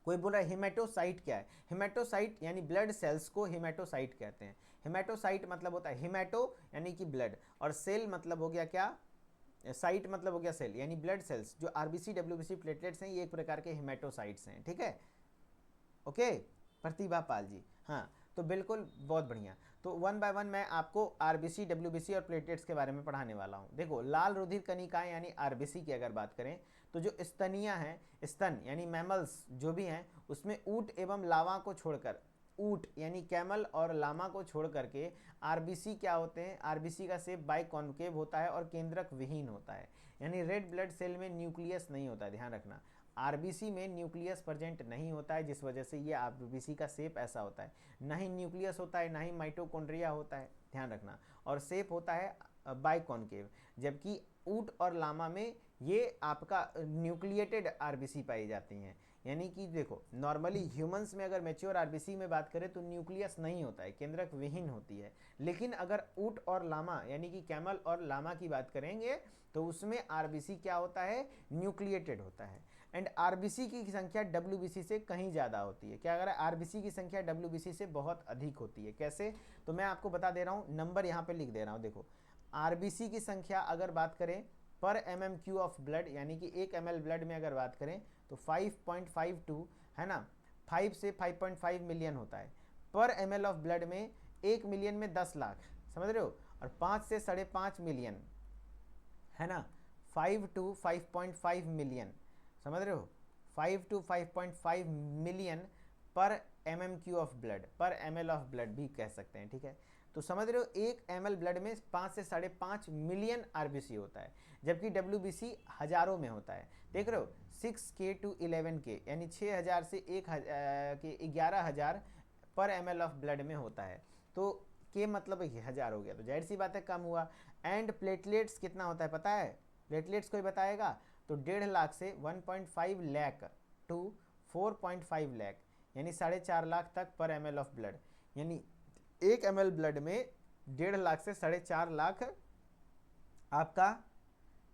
कोई बोल रहा है हिमेटोसाइट क्या है, हिमेटोसाइट यानी ब्लड सेल्स को हिमेटोसाइट कहते हैं। हिमेटोसाइट मतलब होता है हिमेटो यानी कि ब्लड, और सेल मतलब हो गया क्या, साइट मतलब हो गया सेल, यानी ब्लड सेल्स जो आरबीसी, डब्ल्यूबीसी, प्लेटलेट्स हैं, ये एक प्रकार के हिमेटोसाइट्स हैं, ठीक है, ओके। प्रतिभा पाल जी, हाँ, तो बिल्कुल, बहुत बढ़िया। तो 1 बाय 1 मैं आपको आरबीसी, डब्ल्यूबीसी और प्लेटलेट्स के बारे में पढ़ाने वाला हूँ। देखो, लाल रुधिर कणिकाएं यानी आरबीसी की अगर बात करें तो जो स्तनियाँ हैं, स्तन यानी मैमल्स जो भी हैं, उसमें ऊँट एवं लावा को छोड़कर, ऊँट यानी कैमल और लामा को छोड़ करके आरबीसी क्या होते हैं, आरबीसी का शेप बाइकॉन्केव होता है और केंद्रक विहीन होता है, यानी रेड ब्लड सेल में न्यूक्लियस नहीं होता है, ध्यान रखना, आरबीसी में न्यूक्लियस प्रेजेंट नहीं होता है, जिस वजह से ये आरबीसी का शेप ऐसा होता है, ना ही न्यूक्लियस होता है, ना ही माइटोकॉन्ड्रिया होता है, ध्यान रखना, और शेप होता है बाइकॉन्केव। जबकि ऊँट और लामा में ये आपका न्यूक्लिएटेड आरबीसी पाई जाती हैं। यानी कि देखो, नॉर्मली ह्यूमंस में अगर मैच्योर आरबीसी में बात करें तो न्यूक्लियस नहीं होता है, केंद्रक विहीन होती है। लेकिन अगर ऊँट और लामा यानी कि कैमल और लामा की बात करेंगे तो उसमें आरबीसी क्या होता है, न्यूक्लिएटेड होता है। एंड आरबीसी की संख्या डब्ल्यूबीसी से कहीं ज़्यादा होती है। क्या अगर आरबीसी की संख्या डब्ल्यूबीसी से बहुत अधिक होती है। कैसे? तो मैं आपको बता दे रहा हूँ, नंबर यहाँ पे लिख दे रहा हूँ। देखो, आरबीसी की संख्या अगर बात करें पर MMQ ऑफ ब्लड, यानी कि 1 ml ब्लड में अगर बात करें तो 5.52 है ना, 5 से 5.5 मिलियन होता है। पर ml ऑफ ब्लड में 1 मिलियन में 10 लाख, समझ रहे हो, और 5 से 5.5 मिलियन है ना, 5 to 5.5 मिलियन, समझ रहे हो, 5 to 5.5 मिलियन पर MMQ ऑफ ब्लड, पर ml ऑफ ब्लड भी कह सकते हैं, ठीक है। तो समझ रहे हो, 1 ml ब्लड में 5 से 5.5 मिलियन आरबीसी होता है, जबकि डब्ल्यूबीसी हजारों में होता है। देख रहे हो, 6K to 11K, यानी 6000 से 11,000 पर ml ऑफ ब्लड में होता है। तो के मतलब 1000 हो गया, तो जाहिर सी बात है कम हुआ। एंड प्लेटलेट्स कितना होता है पता है? प्लेटलेट्स कोई बताएगा? तो 1.5 लाख से 1.5 लाख टू 4.5 लाख, यानी 4.5 लाख तक पर ml ऑफ ब्लड, यानी 1 ml ब्लड में 1.5 लाख से 4.5 लाख आपका।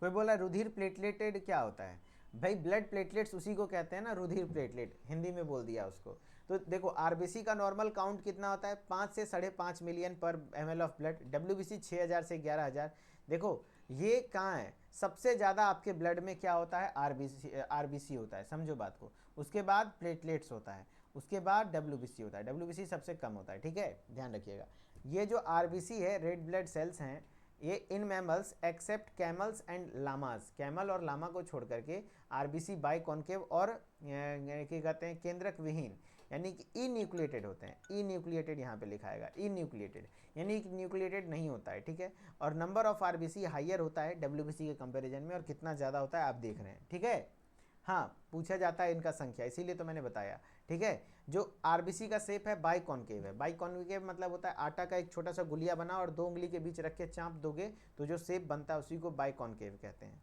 कोई बोला रुधिर प्लेटलेटेड क्या होता है? भाई ब्लड प्लेटलेट्स उसी को कहते हैं ना, रुधिर प्लेटलेट, हिंदी में बोल दिया उसको। तो देखो, आरबीसी का नॉर्मल काउंट कितना होता है? 5 से 5.5 मिलियन पर ml ऑफ ब्लड, डब्ल्यूबीसी 6000 से 11,000। देखो ये कहाँ है? सबसे ज़्यादा आपके ब्लड में क्या होता है? आरबीसी होता है, समझो बात को। उसके बाद प्लेटलेट्स होता है, उसके बाद डब्ल्यूबीसी होता है, डब्ल्यूबीसी सबसे कम होता है, ठीक है, ध्यान रखिएगा। ये जो आरबीसी है, रेड ब्लड सेल्स हैं, ये in mammals except camels and llamas, camel और लामा को छोड़ करके आरबीसी बाई कॉन्केव और क्या कहते हैं, केंद्रक विहीन, यानी कि ई न्यूक्लिएटेड होते हैं। ई न्यूक्लिएटेड यहाँ पे लिखा है, ई न्यूक्लिएटेड, यानी कि न्यूक्लिएटेड नहीं होता है, ठीक है। और नंबर ऑफ आरबीसी हाइयर होता है डब्ल्यूबीसी के कंपैरिजन में, और कितना ज़्यादा होता है आप देख रहे हैं, ठीक है। हाँ, पूछा जाता है इनका संख्या, इसीलिए तो मैंने बताया, ठीक है। जो आरबीसी का शेप है बाई कॉन्केव है। बाई कॉन्केव मतलब होता है आटा का एक छोटा सा गुलिया बना और 2 उंगली के बीच रख के चाँप दोगे तो जो शेप बनता है उसी को बाई कॉन्केव कहते हैं।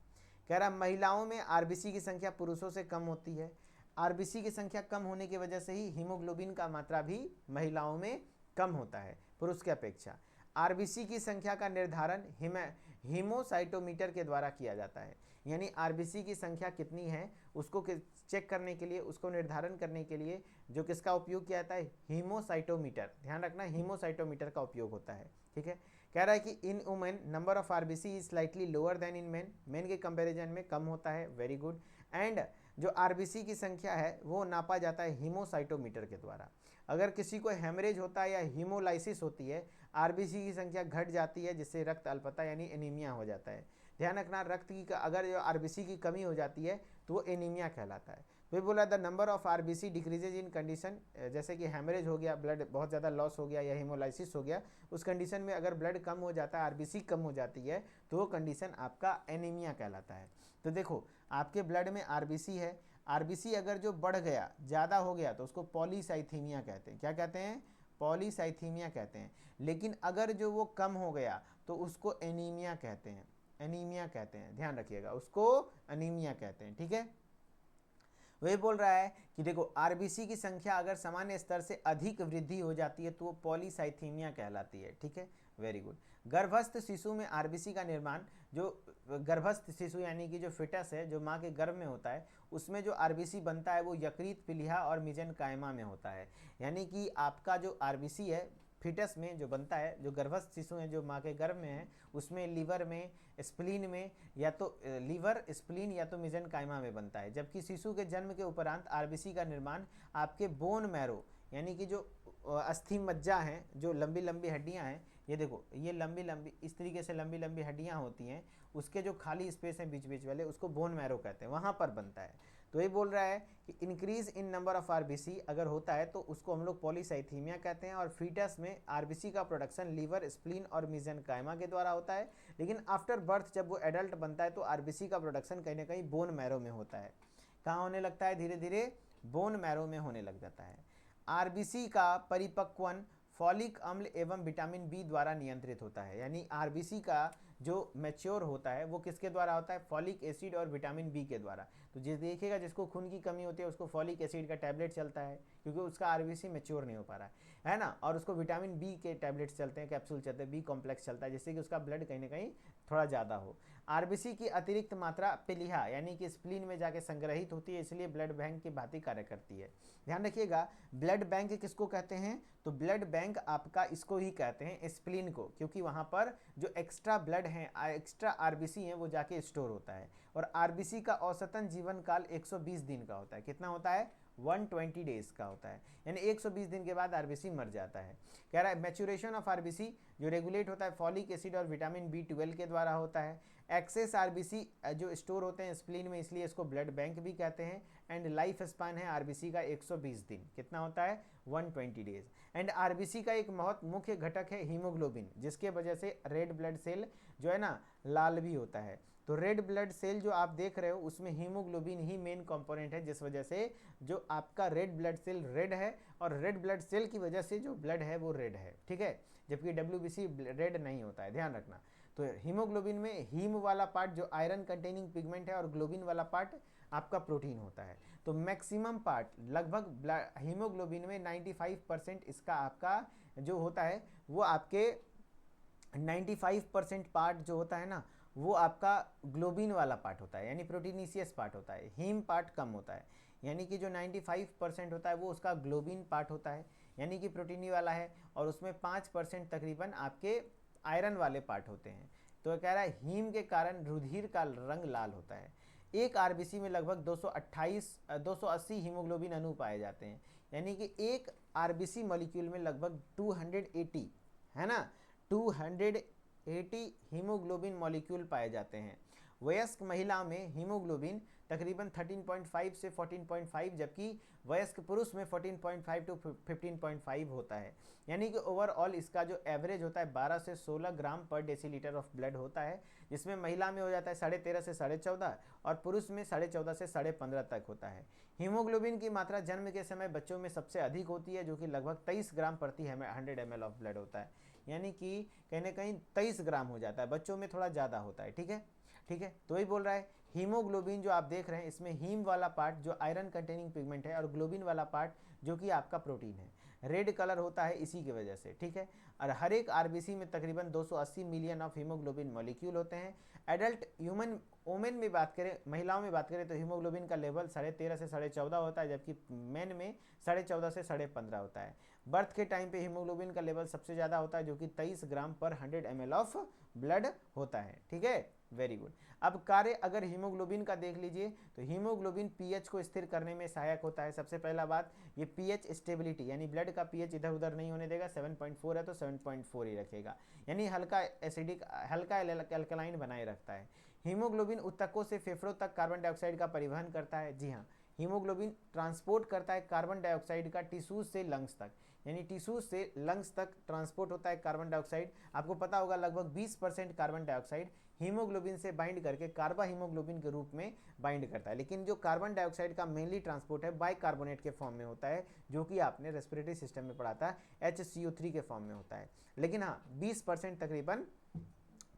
कह रहा महिलाओं में आरबीसी की संख्या पुरुषों से कम होती है। आरबीसी की संख्या कम होने की वजह से ही हीमोग्लोबिन का मात्रा भी महिलाओं में कम होता है पुरुष की अपेक्षा। आरबीसी की संख्या का निर्धारण हीमोसाइटोमीटर के द्वारा किया जाता है, यानी आरबीसी की संख्या कितनी है उसको चेक करने के लिए, उसको निर्धारण करने के लिए जो किसका उपयोग किया जाता है? हीमोसाइटोमीटर, ध्यान रखना, हीमोसाइटोमीटर का उपयोग होता है, ठीक है। कह रहा है कि इन women number of RBC is slightly lower then in main, main के कंपैरिजन में कम होता है, वेरी गुड। एंड जो आरबीसी की संख्या है वो नापा जाता है हीमोसाइटोमीटर के द्वारा। अगर किसी को हेमरेज होता है या हीमोलाइसिस होती है, आरबीसी की संख्या घट जाती है, जिससे रक्त अल्पता यानी एनीमिया हो जाता है। ध्यान रखना, रक्त की अगर जो आरबीसी की कमी हो जाती है तो वो एनीमिया कहलाता है। फिर बोला the number of RBC decreases in condition, जैसे कि हेमरेज हो गया, ब्लड बहुत ज़्यादा लॉस हो गया या हीमोलाइसिस हो गया, उस कंडीशन में अगर ब्लड कम हो जाता है, आरबीसी कम हो जाती है, तो वो कंडीशन आपका एनीमिया कहलाता है। तो देखो, आपके ब्लड में आरबीसी है, आरबीसी अगर जो बढ़ गया, ज़्यादा हो गया, तो उसको पॉलीसाइथीमिया कहते हैं। क्या कहते हैं? पॉलीसाइथीमिया कहते हैं। लेकिन अगर जो वो कम हो गया तो उसको एनीमिया कहते हैं, एनीमिया कहते हैं, ध्यान रखिएगा, उसको एनीमिया कहते हैं, ठीक है। वही बोल रहा है कि देखो, आरबीसी की संख्या अगर सामान्य स्तर से अधिक वृद्धि हो जाती है तो वो पॉलीसाइथीमिया कहलाती है, ठीक है, वेरी गुड। गर्भस्थ शिशु में आरबीसी का निर्माण, जो गर्भस्थ शिशु यानी कि जो फिटस है, जो माँ के गर्भ में होता है, उसमें जो आरबीसी बनता है वो यकृत, प्लीहा और मिजनकायमा में होता है। यानी कि आपका जो आरबीसी है फिटस में जो बनता है, जो गर्भस्थ शिशु हैं जो माँ के गर्भ में है, उसमें लीवर में, स्प्लीन में, या तो लीवर, स्प्लीन या तो मिजनकाइमा में बनता है। जबकि शिशु के जन्म के उपरांत आरबीसी का निर्माण आपके बोन मैरो, यानी कि जो अस्थि मज्जा हैं, जो लंबी लंबी हड्डियां हैं, ये देखो, ये लंबी लंबी इस तरीके से लंबी लंबी हड्डियां होती हैं, उसके जो खाली स्पेस हैं बीच बीच वाले, उसको बोन मैरो कहते हैं, वहाँ पर बनता है। तो ये बोल रहा है कि increase in number of RBC अगर होता है तो उसको हम लोग पॉलीसाइथीमिया कहते हैं। और फीटस में आरबीसी का प्रोडक्शन लीवर, स्प्लीन और मिजनकाइमा के द्वारा होता है। लेकिन आफ्टर बर्थ जब वो एडल्ट बनता है तो आरबीसी का प्रोडक्शन कहीं ना कहीं बोन मैरो में होता है। कहाँ होने लगता है? धीरे धीरे बोन मैरो में होने लग जाता है। आरबीसी का परिपक्वन फॉलिक अम्ल एवं विटामिन बी द्वारा नियंत्रित होता है। यानी आरबीसी का जो मैच्योर होता है वो किसके द्वारा होता है? फॉलिक एसिड और विटामिन बी के द्वारा। तो जिस देखिएगा जिसको खून की कमी होती है उसको फॉलिक एसिड का टैबलेट चलता है, क्योंकि उसका आरबीसी मैच्योर नहीं हो पा रहा है। है ना, और उसको विटामिन बी के टैबलेट्स चलते हैं, कैप्सूल चलते हैं, बी कॉम्प्लेक्स चलता है, जिससे कि उसका ब्लड कहीं ना कहीं थोड़ा ज़्यादा हो। आरबीसी की अतिरिक्त मात्रा पिलिहा यानी कि स्प्लीन में जाके संग्रहित होती है, इसलिए ब्लड बैंक की भांति कार्य करती है। ध्यान रखिएगा, ब्लड बैंक किसको कहते हैं, तो ब्लड बैंक आपका इसको ही कहते हैं, स्प्लीन को, क्योंकि वहाँ पर जो एक्स्ट्रा ब्लड है, एक्स्ट्रा आरबीसी है, वो जाके स्टोर होता है। और आरबीसी का औसतन जीवन काल 120 दिन का होता है। कितना होता है, 120 डेज का होता है, यानी 120 दिन के बाद आरबीसी मर जाता है। कह रहा है मैच्योरेशन ऑफ आरबीसी जो रेगुलेट होता है फॉलिक एसिड और विटामिन B12 के द्वारा होता है। एक्सेस आरबीसी जो स्टोर होते हैं स्प्लीन में, इसलिए इसको ब्लड बैंक भी कहते हैं। एंड लाइफ स्पान है आरबीसी का 120 दिन, कितना होता है, 120 डेज। एंड आरबीसी का एक बहुत मुख्य घटक है हीमोग्लोबिन, जिसके वजह से रेड ब्लड सेल जो है ना लाल भी होता है। तो रेड ब्लड सेल जो आप देख रहे हो उसमें हीमोग्लोबिन ही मेन कंपोनेंट है, जिस वजह से जो आपका रेड ब्लड सेल रेड है, और रेड ब्लड सेल की वजह से जो ब्लड है वो रेड है, ठीक है, जबकि डब्ल्यूबीसी रेड नहीं होता है, ध्यान रखना। तो हीमोग्लोबिन में हीम वाला पार्ट जो आयरन कंटेनिंग पिगमेंट है, और ग्लोबिन वाला पार्ट आपका प्रोटीन होता है। तो मैक्सिमम पार्ट लगभग हीमोग्लोबिन में 95% इसका आपका जो होता है वो आपके 95% पार्ट जो होता है ना वो आपका ग्लोबिन वाला पार्ट होता है, यानी प्रोटीनीसियस पार्ट होता है, हीम पार्ट कम होता है। यानी कि जो 95% होता है वो उसका ग्लोबिन पार्ट होता है, यानी कि प्रोटीनी वाला है, और उसमें 5% तकरीबन आपके आयरन वाले पार्ट होते हैं। तो कह रहा है हीम के कारण रुधिर का रंग लाल होता है। एक आरबीसी में लगभग 280 हीमोग्लोबिन अणु पाए जाते हैं, यानी कि एक आरबीसी मॉलिक्यूल में लगभग 280, है ना, 280 हीमोग्लोबिन मॉलिक्यूल पाए जाते हैं। वयस्क महिला में हीमोग्लोबिन तकरीबन 13.5 से 14.5, जबकि वयस्क पुरुष में 14.5 टू 15.5 होता है। यानी कि ओवरऑल इसका जो एवरेज होता है 12 से 16 ग्राम पर डेसीलीटर ऑफ ब्लड होता है, जिसमें महिला में हो जाता है 13.5 से 14.5 और पुरुष में 14.5 से 15.5 तक होता है। हीमोग्लोबिन की मात्रा जन्म के समय बच्चों में सबसे अधिक होती है, जो कि लगभग 23 ग्राम प्रति 100 ml ऑफ ब्लड होता है, यानी कि कहीं ना कहीं 23 ग्राम हो जाता है, बच्चों में थोड़ा ज़्यादा होता है, ठीक है, ठीक है। तो ही बोल रहा है हीमोग्लोबिन जो आप देख रहे हैं इसमें हीम वाला पार्ट जो आयरन कंटेनिंग पिगमेंट है, और ग्लोबिन वाला पार्ट जो कि आपका प्रोटीन है, रेड कलर होता है इसी की वजह से, ठीक है। और हर एक आरबीसी में तकरीबन 280 मिलियन ऑफ हीमोग्लोबिन मॉलिक्यूल होते हैं। एडल्ट ह्यूमन वोमेन में बात करें, महिलाओं में बात करें, तो हीमोग्लोबिन का लेवल 13.5 से 14.5 होता है, जबकि मेन में 14.5 से 15.5 होता है। बर्थ के टाइम पे हीमोग्लोबिन का लेवल सबसे ज़्यादा होता है, जो कि 23 ग्राम पर 100 ml ऑफ ब्लड होता है, ठीक है, वेरी गुड। अब कार्य अगर हीमोग्लोबिन का देख लीजिए, तो हीमोग्लोबिन पीएच को स्थिर करने में सहायक होता है। सबसे पहला बात, ये पीएच स्टेबिलिटी, यानी ब्लड का पीएच इधर उधर नहीं होने देगा, 7.4 है तो 7.4 ही रखेगा, यानी हल्का एसिडिक, हल्का अल्कलाइन बनाए रखता है। हीमोग्लोबिन ऊतकों से फेफड़ों तक कार्बन डाइऑक्साइड का परिवहन करता है। जी हाँ, हीमोग्लोबिन ट्रांसपोर्ट करता है कार्बन डाइऑक्साइड का टिश्यूज से लंग्स तक, यानी टिश्यूज से लंग्स तक ट्रांसपोर्ट होता है कार्बन डाइऑक्साइड। आपको पता होगा लगभग 20% कार्बन डाइऑक्साइड हीमोग्लोबिन से बाइंड करके कार्बा हीमोग्लोबिन के रूप में बाइंड करता है, लेकिन जो कार्बन डाइऑक्साइड का मेनली ट्रांसपोर्ट है बाइकार्बोनेट के फॉर्म में होता है, जो कि आपने रेस्पिरेटरी सिस्टम में पढ़ा था, HCO3 के फॉर्म में होता है। लेकिन हाँ, 20% तकरीबन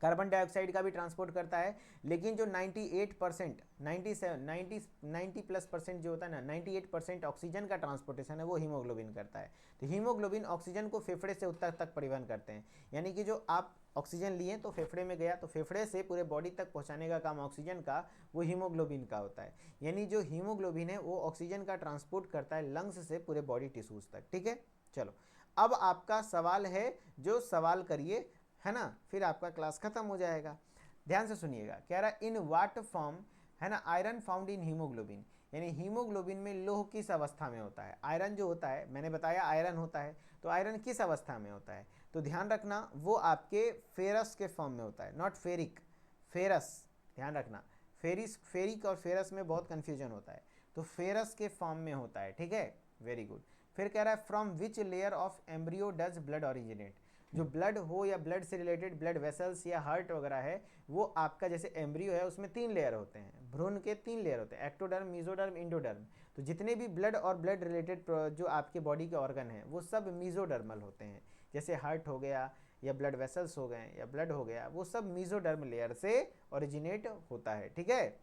कार्बन डाइऑक्साइड का भी ट्रांसपोर्ट करता है, लेकिन जो 98%, 90+ % जो होता है ना, 98% ऑक्सीजन का ट्रांसपोर्टेशन है वो हीमोग्लोबिन करता है। तो हीमोग्लोबिन ऑक्सीजन को फेफड़े से ऊतक तक परिवहन करते हैं, यानी कि जो आप ऑक्सीजन लिए तो फेफड़े में गया, तो फेफड़े से पूरे बॉडी तक पहुंचाने का काम ऑक्सीजन का वो हीमोग्लोबिन का होता है। यानी जो हीमोग्लोबिन है वो ऑक्सीजन का ट्रांसपोर्ट करता है लंग्स से पूरे बॉडी टिश्यूज तक, ठीक है। चलो, अब आपका सवाल है, जो सवाल करिए, है ना, फिर आपका क्लास खत्म हो जाएगा। ध्यान से सुनिएगा, कह रहा है इन व्हाट फॉर्म, है ना, आयरन फाउंड इन हीमोग्लोबिन, यानी हीमोग्लोबिन में लोह किस अवस्था में होता है। आयरन जो होता है, मैंने बताया आयरन होता है, तो आयरन किस अवस्था में होता है, तो ध्यान रखना वो आपके फेरस के फॉर्म में होता है, नॉट फेरिक, फेरस, ध्यान रखना, फेरिक और फेरस में बहुत कंफ्यूजन होता है, तो फेरस के फॉर्म में होता है, ठीक है, वेरी गुड। फिर कह रहा है from which layer of embryo does blood originate, जो ब्लड हो या ब्लड से रिलेटेड ब्लड वेसल्स या हार्ट वगैरह है, वो आपका जैसे एम्ब्रियो है उसमें 3 लेयर होते हैं, भ्रूण के 3 लेयर होते हैं, एक्टोडर्म, मीजोडर्म, इंडोडर्म। तो जितने भी ब्लड और ब्लड रिलेटेड जो आपके बॉडी के ऑर्गन हैं वो सब मीजोडर्मल होते हैं, जैसे हार्ट हो गया या ब्लड वेसल्स हो गए या ब्लड हो गया, वो सब मीजोडर्म लेयर से ओरिजिनेट होता है, ठीक है।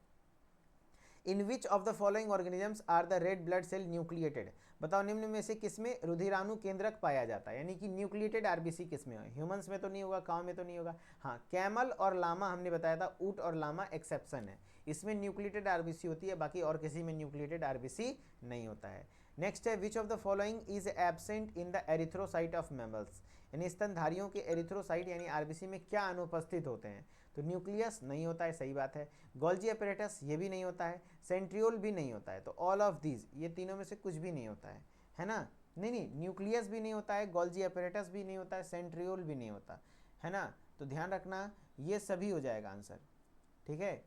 In which of the following organisms are the red blood cell nucleated, बताओ निम्न में से किसमें रुधिराणु केंद्रक पाया जाता है, यानी कि न्यूक्लिएटेड आरबीसी किसमें है, ह्यूमंस में तो नहीं होगा, काउ में तो नहीं होगा, हाँ कैमल और लामा हमने बताया था, ऊट और लामा एक्सेप्शन है, इसमें न्यूक्लिएटेड आरबीसी होती है, बाकी और किसी में न्यूक्लिएटेड आरबीसी नहीं होता है। नेक्स्ट है विच of the following is absent in the erythrocyte of mammals, यानी स्तनधारियों के एरिथ्रोसाइट यानी आरबीसी में क्या अनुपस्थित होते हैं, तो न्यूक्लियस नहीं होता है, सही बात है, गोल्जी अपैरेटस ये भी नहीं होता है, सेंट्रियोल भी नहीं होता है, तो ऑल ऑफ दीज ये तीनों में से कुछ भी नहीं होता है ना, नहीं नहीं न्यूक्लियस भी नहीं होता है, गोल्जी अपैरेटस भी नहीं होता है, सेंट्रियोल भी नहीं होता है ना, तो ध्यान रखना ये सभी हो जाएगा आंसर, ठीक है।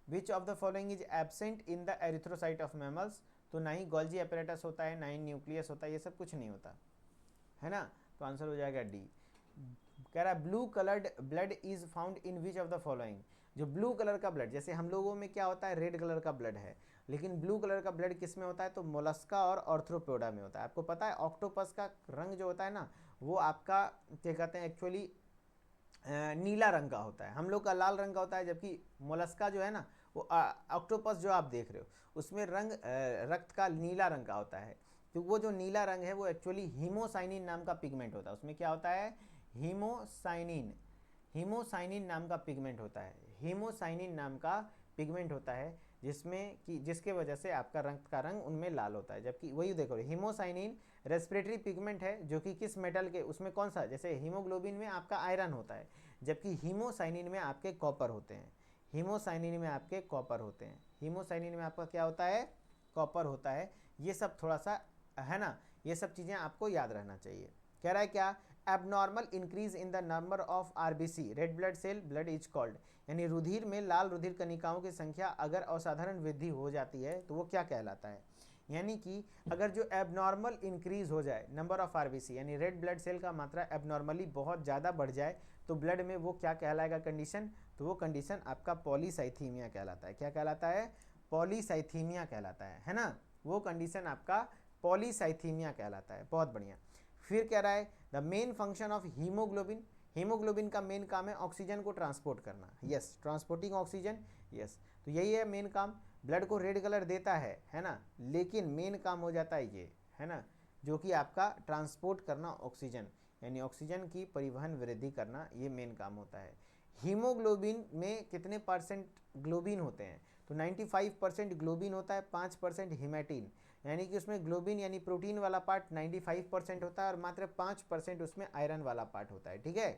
विच of the following is absent in the erythrocyte of mammals, तो ना ही गोल्जी अपैरेटस होता है, ना ही न्यूक्लियस होता है, ये सब कुछ नहीं होता है ना, तो आंसर हो जाएगा डी। कह रहा है blue coloured blood is found in which of the following, जो ब्लू कलर का ब्लड, जैसे हम लोगों में क्या होता है रेड कलर का ब्लड है, लेकिन ब्लू कलर का ब्लड किस में होता है, तो मोलस्का और ऑर्थ्रोपोडा में होता है। आपको पता है ऑक्टोपस का रंग जो होता है ना वो आपका क्या कहते हैं एक्चुअली नीला रंग का होता है, हम लोग का लाल रंग का होता है, जबकि मोलस्का जो है ना वो ऑक्टोपस जो आप देख रहे हो उसमें रंग रक्त का नीला रंग का होता है, तो वो जो नीला रंग है वो एक्चुअली हीमोसाइनिन नाम का पिगमेंट होता है, उसमें क्या होता है हीमोसाइनिन, हीमोसाइनिन नाम का पिगमेंट होता है, हीमोसाइनिन नाम का पिगमेंट होता है जिसमें कि जिसके वजह से आपका रक्त का रंग उनमें लाल होता है, जबकि वही देखो हीमोसाइनिन रेस्पिरेटरी पिगमेंट है जो कि किस मेटल के, उसमें कौन सा, जैसे हीमोग्लोबिन में आपका आयरन होता है, जबकि हीमोसाइनिन में आपके कॉपर होते हैं, हीमोसाइनिन में आपके कॉपर होते हैं, हीमोसाइनिन में आपका क्या होता है कॉपर होता है, ये सब थोड़ा सा है ना, ये सब चीज़ें आपको याद रहना चाहिए। कह रहा है क्या abnormal increase in the number of RBC red blood cell blood is called, यानी रुधिर में लाल रुधिर कणिकाओं की संख्या अगर असाधारण वृद्धि हो जाती है तो वो क्या कहलाता है, यानी कि अगर जो एबनॉर्मल इंक्रीज हो जाए नंबर ऑफ आरबीसी यानी रेड ब्लड सेल का मात्रा एबनॉर्मली बहुत ज़्यादा बढ़ जाए तो ब्लड में वो क्या कहलाएगा कंडीशन, तो वो कंडीशन आपका पॉलीसाइथीमिया कहलाता है, क्या कहलाता है पॉलीसाइथीमिया कहलाता है ना, वो कंडीशन आपका पॉलीसाइथीमिया कहलाता है, बहुत बढ़िया। फिर कह रहा है the main function of haemoglobin, haemoglobin का मेन काम है ऑक्सीजन को ट्रांसपोर्ट करना, यस ट्रांसपोर्टिंग ऑक्सीजन, यस तो यही है मेन काम, ब्लड को रेड कलर देता है ना, लेकिन मेन काम हो जाता है ये है ना जो कि आपका ट्रांसपोर्ट करना ऑक्सीजन, यानी ऑक्सीजन की परिवहन वृद्धि करना, ये मेन काम होता है। हीमोग्लोबिन में कितने परसेंट ग्लोबिन होते हैं, तो 95% ग्लोबिन होता है, 5% हीमेटिन, यानी कि उसमें ग्लोबिन यानी प्रोटीन वाला पार्ट 95% होता है और मात्र 5% उसमें आयरन वाला पार्ट होता है, ठीक है।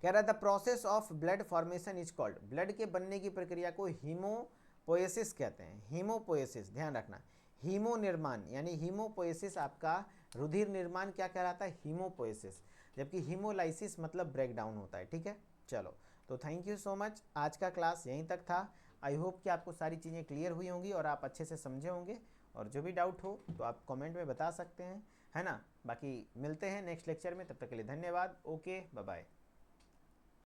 कह रहा है the process of blood formation is called, blood के बनने की प्रक्रिया को हीमोपोएसिस कहते हैं, हीमोपोएसिस ध्यान रखना, हीमो निर्माण यानी हीमोपोएसिस आपका रुधिर निर्माण क्या कहलाता है हीमोपोएसिस, जबकि हीमोलाइसिस मतलब ब्रेकडाउन होता है, ठीक है। चलो तो थैंक यू सो मच, आज का क्लास यहीं तक था, आई होप कि आपको सारी चीज़ें क्लियर हुई होंगी और आप अच्छे से समझे होंगे, और जो भी डाउट हो तो आप कमेंट में बता सकते हैं है ना, बाकी मिलते हैं नेक्स्ट लेक्चर में, तब तक के लिए धन्यवाद, ओके बाय बाय।